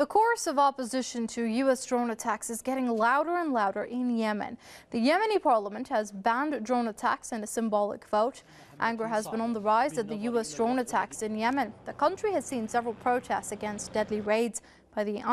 The chorus of opposition to U.S. drone attacks is getting louder and louder in Yemen. The Yemeni parliament has banned drone attacks in a symbolic vote. Anger has been on the rise at the U.S. drone attacks in Yemen. The country has seen several protests against deadly raids by the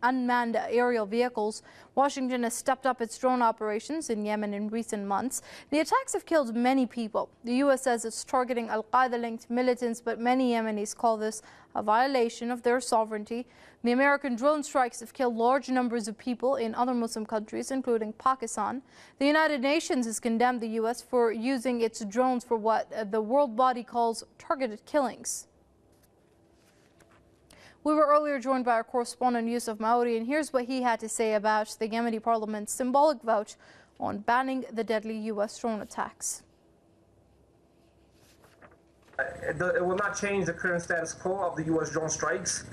unmanned aerial vehicles. Washington has stepped up its drone operations in Yemen in recent months. The attacks have killed many people. The U.S. says it's targeting al-Qaeda-linked militants, but many Yemenis call this a violation of their sovereignty. The American drone strikes have killed large numbers of people in other Muslim countries, including Pakistan. The United Nations has condemned the U.S. for using its drones for what the world body calls targeted killings. We were earlier joined by our correspondent Yusuf Maori, and here's what he had to say about the Yemeni parliament's symbolic vote on banning the deadly U.S. drone attacks. It will not change the current status quo of the U.S. drone strikes,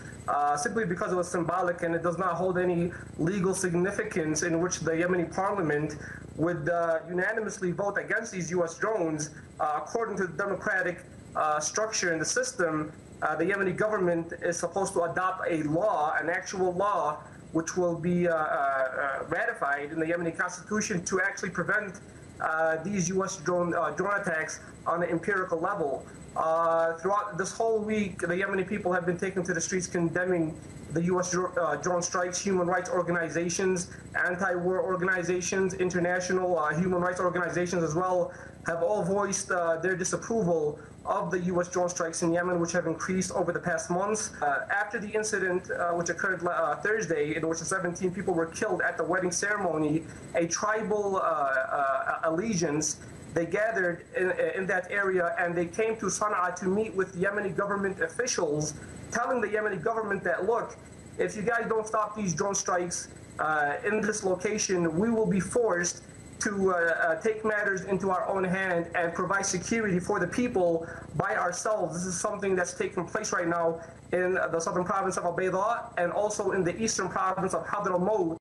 simply because it was symbolic and it does not hold any legal significance in which the Yemeni parliament would unanimously vote against these U.S. drones. According to the democratic structure in the system, the Yemeni government is supposed to adopt a law, an actual law, which will be ratified in the Yemeni constitution to actually prevent these U.S. drone attacks on an empirical level. Throughout this whole week, the Yemeni people have been taken to the streets condemning the U.S. drone strikes. Human rights organizations, anti-war organizations, international human rights organizations as well have all voiced their disapproval of the U.S. drone strikes in Yemen, which have increased over the past months. After the incident, which occurred Thursday, in which 17 people were killed at the wedding ceremony, a tribal allegiance, they gathered in that area and they came to Sana'a to meet with Yemeni government officials, telling the Yemeni government that, look, if you guys don't stop these drone strikes in this location, we will be forced to take matters into our own hand and provide security for the people by ourselves. This is something that's taking place right now in the southern province of Al Bayda and also in the eastern province of Hadr al-Maut.